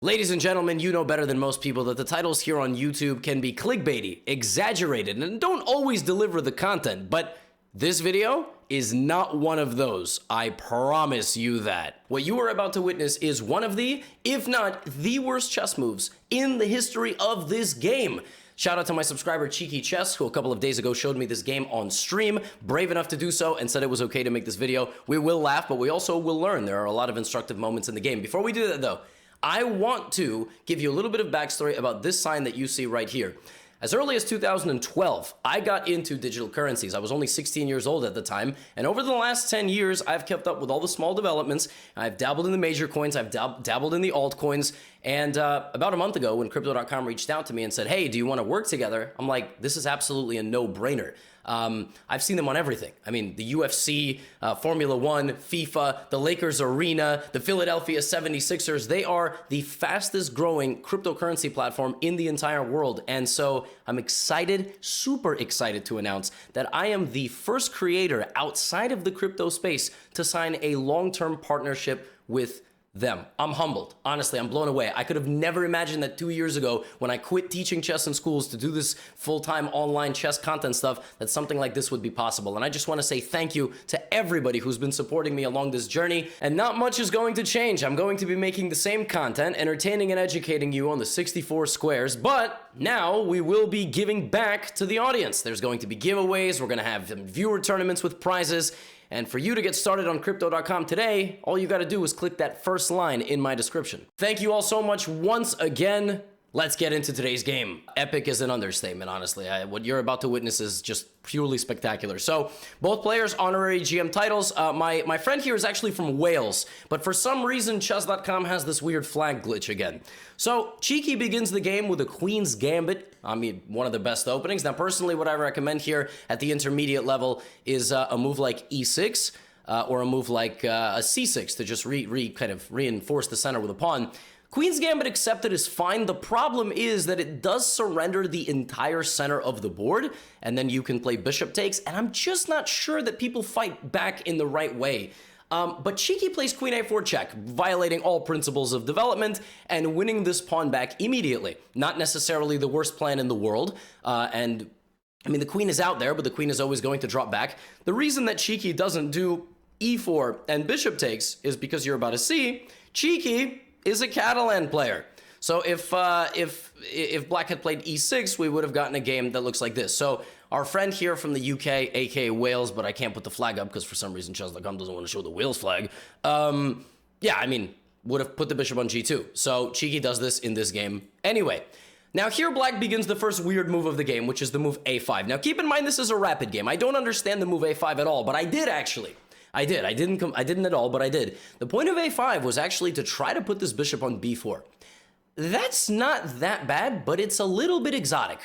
Ladies and gentlemen, you know better than most people that the titles here on YouTube can be clickbaity, exaggerated, and don't always deliver the content, but this video is not one of those. I promise you that. What you are about to witness is one of the, if not the worst chess moves in the history of this game. Shout out to my subscriber Cheeky Chess, who a couple of days ago showed me this game on stream, brave enough to do so, and said it was okay to make this video. We will laugh, but we also will learn. There are a lot of instructive moments in the game. Before we do that though, I want to give you a little bit of backstory about this sign that you see right here. As early as 2012, I got into digital currencies. I was only 16 years old at the time, and over the last 10 years, I've kept up with all the small developments. I've dabbled in the major coins, I've dabbled in the altcoins, and about a month ago, when Crypto.com reached out to me and said, hey, do you want to work together? I'm like, this is absolutely a no-brainer. I've seen them on everything. I mean, the UFC, Formula One, FIFA, the Lakers Arena, the Philadelphia 76ers, they are the fastest growing cryptocurrency platform in the entire world. And so I'm excited, super excited to announce that I am the first creator outside of the crypto space to sign a long-term partnership with them. I'm humbled. Honestly, I'm blown away. I could have never imagined that 2 years ago when I quit teaching chess in schools to do this full-time online chess content stuff, that something like this would be possible. And I just want to say thank you to everybody who's been supporting me along this journey. And not much is going to change. I'm going to be making the same content, entertaining and educating you on the 64 squares, but now we will be giving back to the audience. There's going to be giveaways. We're going to have viewer tournaments with prizes. And for you to get started on Crypto.com today, all you got to do is click that first line in my description. Thank you all so much once again. Let's get into today's game. Epic is an understatement, honestly. What you're about to witness is just purely spectacular. So, both players honorary GM titles. My friend here is actually from Wales, but for some reason, chess.com has this weird flag glitch again. So, Cheeky begins the game with a Queen's Gambit. I mean, one of the best openings. Now, personally, what I recommend here at the intermediate level is a move like e6, or a move like a c6 to just kind of reinforce the center with a pawn. Queen's Gambit accepted is fine. The problem is that it does surrender the entire center of the board, and then you can play bishop takes, and I'm just not sure that people fight back in the right way. But Cheeky plays queen a4 check, violating all principles of development and winning this pawn back immediately. Not necessarily the worst plan in the world, and I mean, the queen is out there, but the queen is always going to drop back. The reason that Cheeky doesn't do e4 and bishop takes is because you're about to see Cheeky is a Catalan player. So if Black had played e6, we would have gotten a game that looks like this. So our friend here from the UK, aka Wales, but I can't put the flag up because for some reason chess.com doesn't want to show the Wales flag. Yeah, I mean, would have put the bishop on g2. So Cheeky does this in this game anyway. Now here Black begins the first weird move of the game, which is the move a5. Now keep in mind this is a rapid game. I don't understand the move a5 at all, but I did actually. I didn't at all, but I did. The point of a5 was actually to try to put this bishop on b4. That's not that bad, but it's a little bit exotic.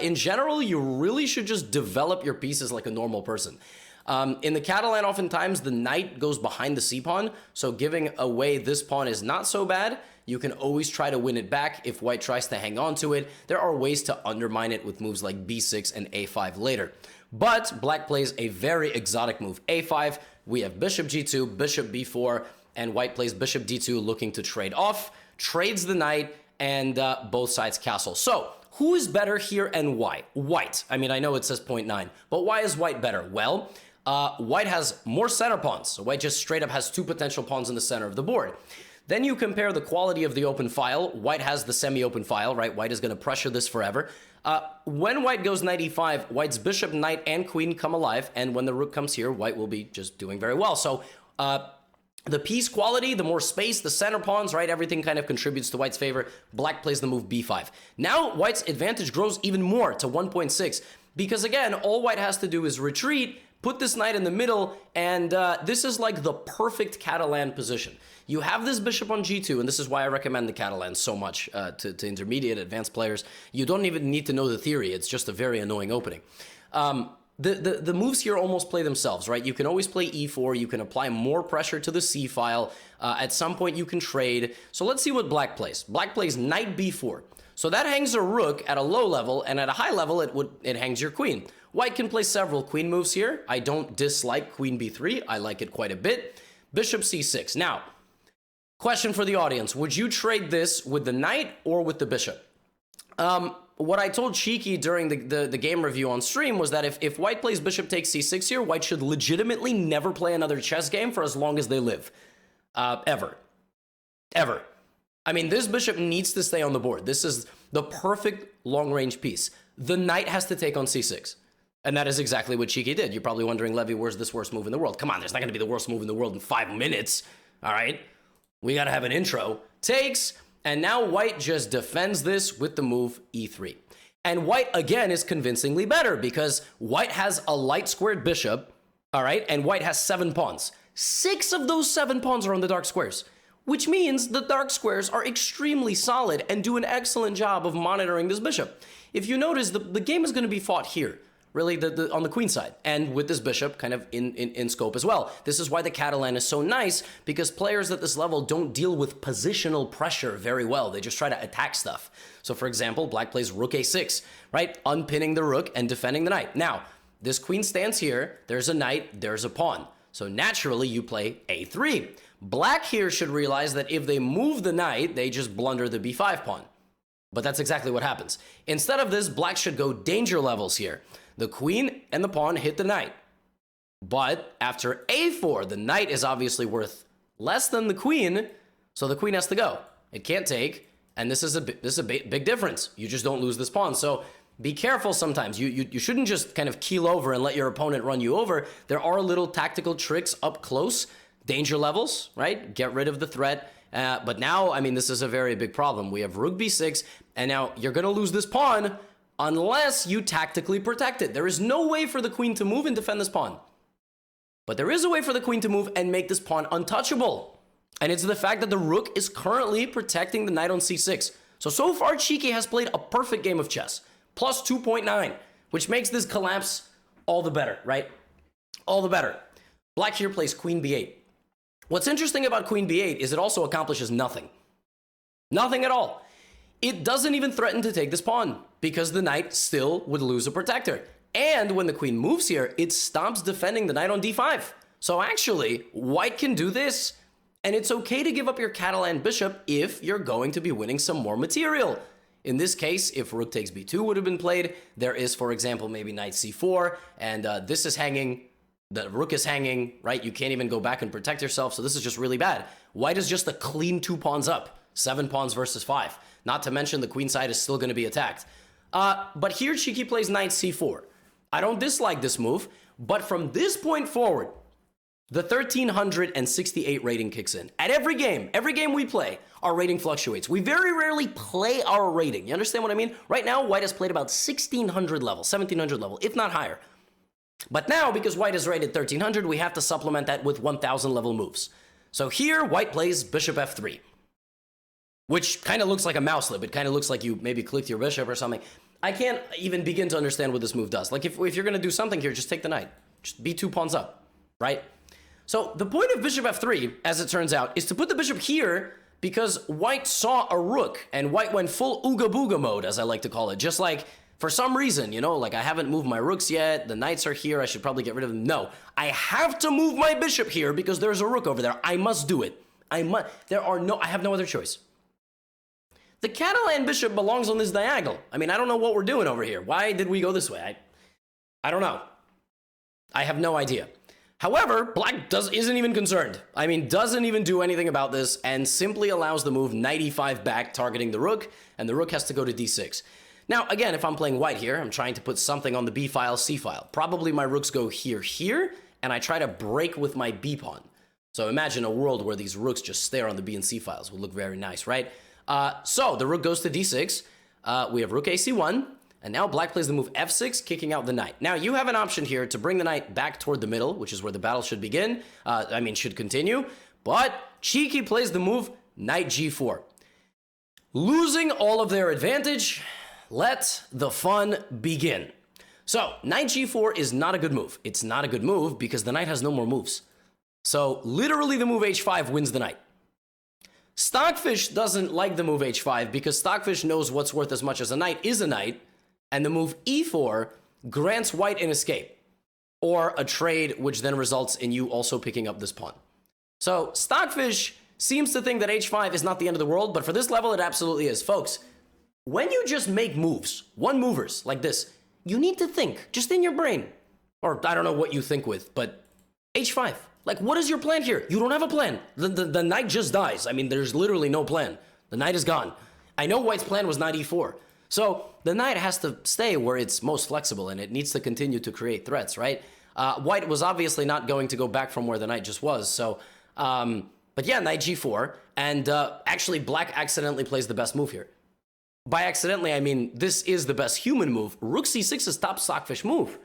In general, you really should just develop your pieces like a normal person. In the Catalan, oftentimes, the knight goes behind the c-pawn, so giving away this pawn is not so bad. You can always try to win it back if white tries to hang on to it. There are ways to undermine it with moves like b6 and a5 later. But Black plays a very exotic move, a5. We have bishop g2, bishop b4, and white plays bishop d2 looking to trade off, trades the knight, and both sides castle. So, who is better here and why? White. I mean, I know it says 0.9, but why is white better? Well, white has more center pawns, so white just straight up has two potential pawns in the center of the board. Then you compare the quality of the open file. White has the semi-open file, right? White is going to pressure this forever. When white goes knight e5, white's bishop, knight, and queen come alive, and when the rook comes here, white will be just doing very well. So the piece quality, the more space, the center pawns, right? Everything kind of contributes to white's favor. Black plays the move b5. Now white's advantage grows even more to 1.6 because, again, all white has to do is retreat, put this knight in the middle, and this is like the perfect Catalan position. You have this bishop on g2, and this is why I recommend the Catalans so much to intermediate, advanced players. You don't even need to know the theory. It's just a very annoying opening. The moves here almost play themselves, right? You can always play e4. You can apply more pressure to the c file. At some point, you can trade. So let's see what Black plays. Black plays knight b4. So that hangs a rook at a low level, and at a high level, it hangs your queen. White can play several queen moves here. I don't dislike queen b3. I like it quite a bit. Bishop c6. Now, Question for the audience. Would you trade this with the knight or with the bishop? What I told Cheeky during the game review on stream was that if white plays bishop takes c6 here, white should legitimately never play another chess game for as long as they live. Ever. I mean, this bishop needs to stay on the board. This is the perfect long-range piece. The knight has to take on c6. And that is exactly what Cheeky did. You're probably wondering, Levy, where's this worst move in the world? Come on, there's not going to be the worst move in the world in 5 minutes. All right? We got to have an intro. Takes, and now white just defends this with the move e3. And white, again, is convincingly better because white has a light-squared bishop, all right? And white has 7 pawns. 6 of those 7 pawns are on the dark squares, which means the dark squares are extremely solid and do an excellent job of monitoring this bishop. If you notice, the game is going to be fought here. Really, on the queen side, and with this bishop kind of in scope as well. This is why the Catalan is so nice, because players at this level don't deal with positional pressure very well. They just try to attack stuff. So, for example, black plays rook a6, right? Unpinning the rook and defending the knight. Now, this queen stands here. There's a knight. There's a pawn. So, naturally, you play a3. Black here should realize that if they move the knight, they just blunder the b5 pawn. But that's exactly what happens. Instead of this, black should go danger levels here. The queen and the pawn hit the knight. But after a4, the knight is obviously worth less than the queen, so the queen has to go. It can't take, and this is a big difference. You just don't lose this pawn. So be careful sometimes. You shouldn't just kind of keel over and let your opponent run you over. There are little tactical tricks up close, danger levels, right? Get rid of the threat. But now, I mean, this is a very big problem. We have rook b6, and now you're going to lose this pawn unless you tactically protect it. There is no way for the queen to move and defend this pawn. But there is a way for the queen to move and make this pawn untouchable. And it's the fact that the rook is currently protecting the knight on c6. So far, Cheeky has played a perfect game of chess. Plus 2.9, which makes this collapse all the better, right? All the better. Black here plays queen b8. What's interesting about queen b8 is it also accomplishes nothing. Nothing at all. It doesn't even threaten to take this pawn because the knight still would lose a protector. And when the queen moves here, it stops defending the knight on d5. So actually, white can do this. And it's okay to give up your Catalan bishop if you're going to be winning some more material. In this case, if rook takes b2 would have been played, there is, for example, maybe knight c4, and this is hanging, the rook is hanging, right? You can't even go back and protect yourself, so this is just really bad. White is just a clean 2 pawns up, 7 pawns versus 5. Not to mention the queen side is still going to be attacked. But here Cheeky plays knight c4. I don't dislike this move, but from this point forward, the 1368 rating kicks in. At every game we play, our rating fluctuates. We very rarely play our rating. You understand what I mean? Right now, white has played about 1600 level, 1700 level, if not higher. But now, because white is rated 1300, we have to supplement that with 1000 level moves. So here, white plays bishop f3, which kind of looks like a mouse slip. It kind of looks like you maybe clicked your bishop or something. I can't even begin to understand what this move does. Like, if you're going to do something here, just take the knight. Just be 2 pawns up, right? So the point of bishop f3, as it turns out, is to put the bishop here because white saw a rook, and white went full ooga booga mode, as I like to call it. Just like, for some reason, you know, like I haven't moved my rooks yet, the knights are here, I should probably get rid of them. No, I have to move my bishop here because there's a rook over there. I must do it. I have no other choice. The Catalan bishop belongs on this diagonal. I mean, I don't know what we're doing over here. Why did we go this way? I don't know. I have no idea. However, black isn't even concerned. I mean, doesn't even do anything about this and simply allows the move knight e5 back, targeting the rook, and the rook has to go to d6. Now, again, if I'm playing white here, I'm trying to put something on the b file, c file. Probably my rooks go here, and I try to break with my b pawn. So imagine a world where these rooks just stare on the b and c files. Would look very nice, right? So the rook goes to d6. We have rook ac1. And now black plays the move f6, kicking out the knight. Now, you have an option here to bring the knight back toward the middle, which is where the battle should begin. Should continue. But Cheeky plays the move knight g4. Losing all of their advantage, let the fun begin. So, knight g4 is not a good move. It's not a good move because the knight has no more moves. So, literally the move h5 wins the knight. Stockfish doesn't like the move h5 because Stockfish knows what's worth as much as a knight is a knight, and the move e4 grants white an escape, or a trade which then results in you also picking up this pawn. So Stockfish seems to think that h5 is not the end of the world, but for this level, it absolutely is. Folks, when you just make moves, one movers like this, you need to think, just in your brain, or I don't know what you think with, but h5. Like, what is your plan here? You don't have a plan. The knight just dies. I mean, there's literally no plan. The knight is gone. I know white's plan was knight e4. So the knight has to stay where it's most flexible, and it needs to continue to create threats, right? White was obviously not going to go back from where the knight just was. So, but yeah, knight g4. And actually, black accidentally plays the best move here. By accidentally, I mean, this is the best human move. Rook c6 is top stockfish move.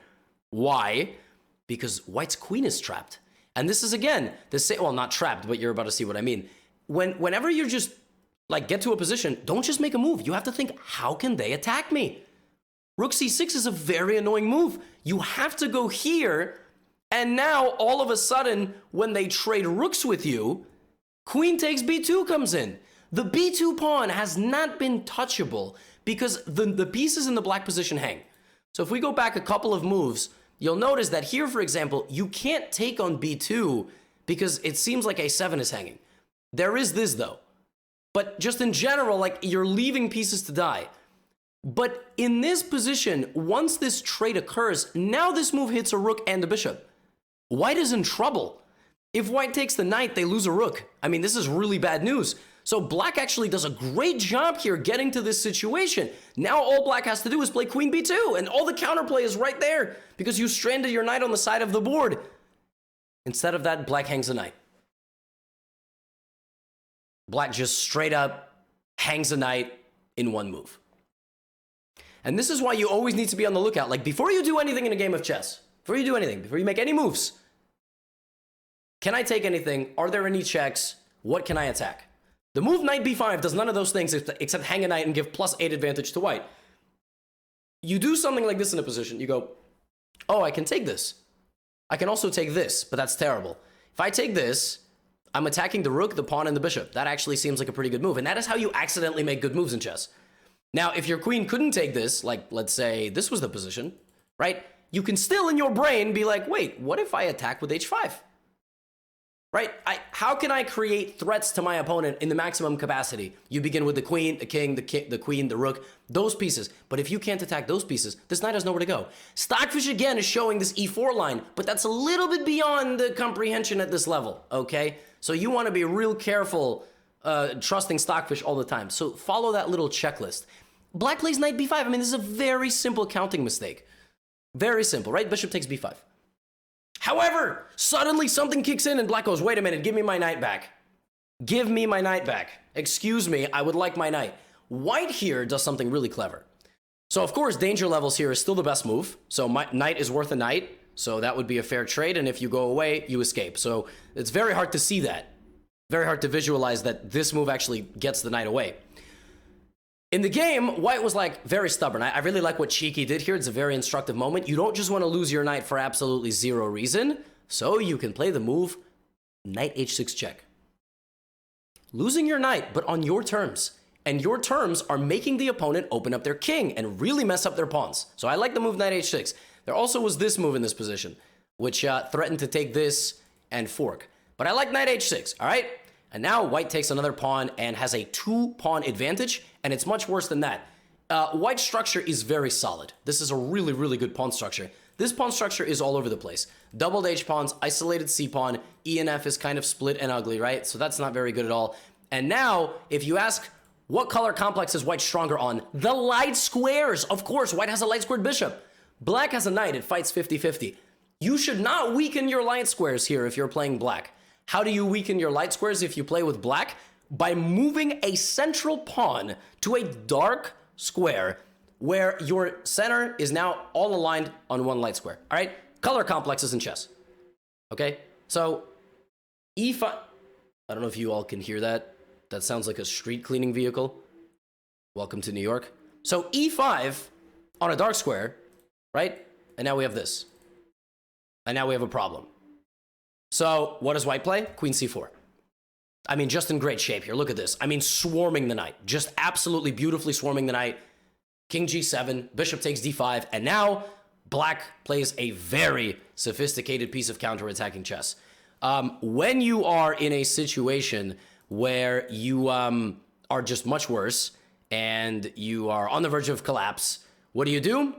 Why? Because white's queen is trapped. And this is, again, the same, well, not trapped, but you're about to see what I mean. Whenever you just, like, get to a position, don't just make a move. You have to think, how can they attack me? Rook c6 is a very annoying move. You have to go here, and now, all of a sudden, when they trade rooks with you, queen takes b2 comes in. The b2 pawn has not been touchable because the pieces in the black position hang. So if we go back a couple of moves, you'll notice that here, for example, you can't take on b2 because it seems like a7 is hanging. There is this, though. But just in general, like, you're leaving pieces to die. But in this position, once this trade occurs, now this move hits a rook and a bishop. White is in trouble. If white takes the knight, they lose a rook. I mean, this is really bad news. So black actually does a great job here getting to this situation. Now all black has to do is play queen b2, and all the counterplay is right there because you stranded your knight on the side of the board. Instead of that, black hangs a knight. Black just straight up hangs a knight in one move. And this is why you always need to be on the lookout. Like, before you do anything in a game of chess, before you do anything, before you make any moves, can I take anything? Are there any checks? What can I attack? The move knight b5 does none of those things except hang a knight and give +8 advantage to white. You do something like this in a position. You go, oh, I can take this. I can also take this, but that's terrible. If I take this, I'm attacking the rook, the pawn, and the bishop. That actually seems like a pretty good move, and that is how you accidentally make good moves in chess. Now, if your queen couldn't take this, like, let's say this was the position, right? You can still, in your brain, be like, wait, what if I attack with h5? Right? How can I create threats to my opponent in the maximum capacity? You begin with the queen, the king, the queen, the rook, those pieces. But if you can't attack those pieces, this knight has nowhere to go. Stockfish, again, is showing this e4 line, but that's a little bit beyond the comprehension at this level, okay? So you want to be real careful trusting Stockfish all the time. So follow that little checklist. Black plays knight b5. I mean, this is a very simple counting mistake. Very simple, right? Bishop takes b5. However, suddenly something kicks in and black goes, wait a minute, give me my knight back. Give me my knight back. Excuse me, I would like my knight. White here does something really clever. So, of course, danger levels here is still the best move. So my knight is worth a knight. So that would be a fair trade. And if you go away, you escape. So it's very hard to see that. Very hard to visualize that this move actually gets the knight away. In the game, white was, like, very stubborn. I really like what Cheeky did here. It's a very instructive moment. You don't just want to lose your knight for absolutely zero reason. So you can play the move knight h6 check. Losing your knight, but on your terms. And your terms are making the opponent open up their king and really mess up their pawns. So I like the move knight h6. There also was this move in this position, which threatened to take this and fork. But I like knight h6, all right? And now white takes another pawn and has a 2-pawn advantage, and it's much worse than that. White's structure is very solid. This is a really, really good pawn structure. This pawn structure is all over the place. Doubled H pawns, isolated C pawn, E and F is kind of split and ugly, right? So that's not very good at all. And now, if you ask, what color complex is white stronger on? The light squares. Of course, white has a light squared bishop. Black has a knight. It fights 50-50. You should not weaken your light squares here if you're playing black. How do you weaken your light squares if you play with black? By moving a central pawn to a dark square where your center is now all aligned on one light square. All right? Color complexes in chess. Okay? So, E5... I don't know if you all can hear that. That sounds like a street cleaning vehicle. Welcome to New York. So, E5 on a dark square, right? And now we have this. And now we have a problem. So, what does white play? Queen c4. I mean, just in great shape here. Look at this. I mean, swarming the knight. Just absolutely beautifully swarming the knight. King g7, bishop takes d5, and now black plays a very sophisticated piece of counterattacking chess. When you are in a situation where you are just much worse and you are on the verge of collapse, what do?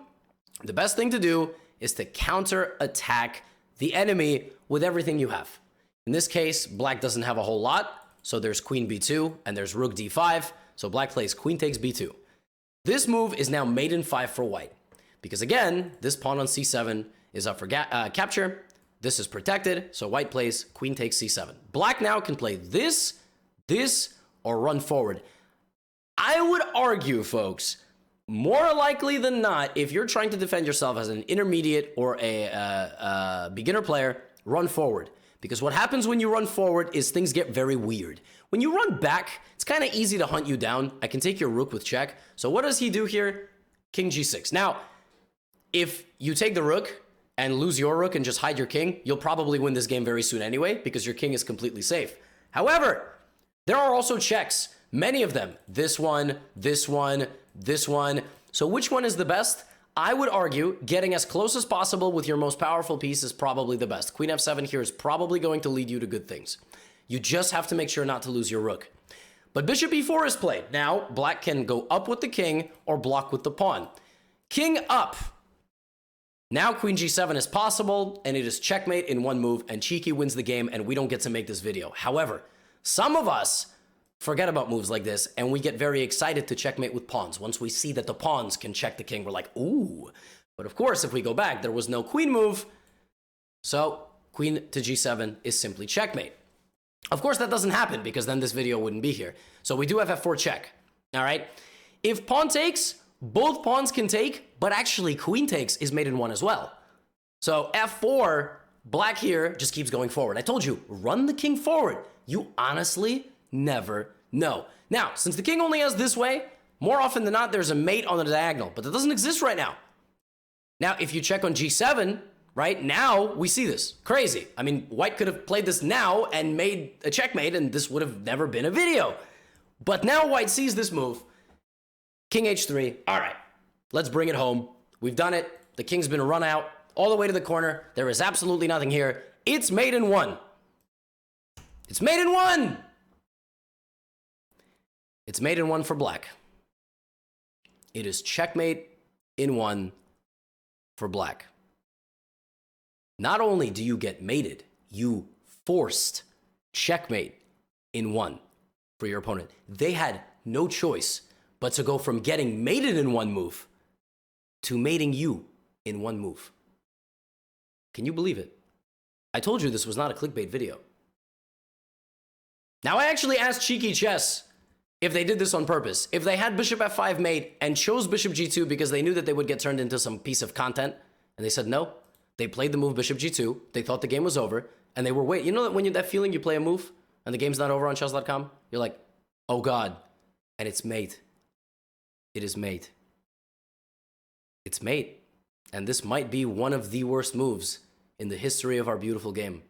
The best thing to do is to counter-attack the enemy with everything you have. In this case, black doesn't have a whole lot, so there's queen b2 and there's rook d5, so black plays queen takes b2. This move is now mate in 5 for white, because again, this pawn on c7 is up for capture. This is protected, so white plays queen takes c7. Black now can play this, or run forward. I would argue, folks, more likely than not, if you're trying to defend yourself as an intermediate or a beginner player, run forward. Because what happens when you run forward is things get very weird. When you run back, it's kind of easy to hunt you down. I can take your rook with check. So what does he do here? King g6. Now, if you take the rook and lose your rook and just hide your king, you'll probably win this game very soon anyway, because your king is completely safe. However, there are also checks. Many of them. This one, this one, this one. So which one is the best? I would argue getting as close as possible with your most powerful piece is probably the best. Queen f7 here is probably going to lead you to good things. You just have to make sure not to lose your rook. But bishop e4 is played. Now, black can go up with the king or block with the pawn. King up. Now queen g7 is possible, and it is checkmate in one move, and Cheeky wins the game, and we don't get to make this video. However, some of us forget about moves like this, and we get very excited to checkmate with pawns. Once we see that the pawns can check the king, we're like, ooh. But of course, if we go back, there was no queen move, so queen to g7 is simply checkmate. Of course, that doesn't happen, because then this video wouldn't be here. So we do have f4 check, all right? If pawn takes, both pawns can take, but actually queen takes is mate in one as well. So f4, black here just keeps going forward. I told you, run the king forward. You honestly never know. Now, since the king only has this way, more often than not, there's a mate on the diagonal, but that doesn't exist right now. Now, if you check on g7, right, now we see this. Crazy. I mean, white could have played this now and made a checkmate, and this would have never been a video. But now white sees this move. King h3. All right, let's bring it home. We've done it. The king's been run out all the way to the corner. There is absolutely nothing here. It's mate in one. It's mate in one. It's mate in one for black. It is checkmate in one for black. Not only do you get mated, you forced checkmate in one for your opponent. They had no choice but to go from getting mated in one move to mating you in one move. Can you believe it? I told you this was not a clickbait video. Now, I actually asked Cheeky Chess if they did this on purpose. If they had bishop f5 mate and chose bishop g2 because they knew that they would get turned into some piece of content, and they said no. They played the move bishop g2. They thought the game was over, and they were waiting. You know that when you that feeling you play a move and the game's not over on chess.com? You're like, oh God, and it's mate. It is mate. It's mate. And this might be one of the worst moves in the history of our beautiful game.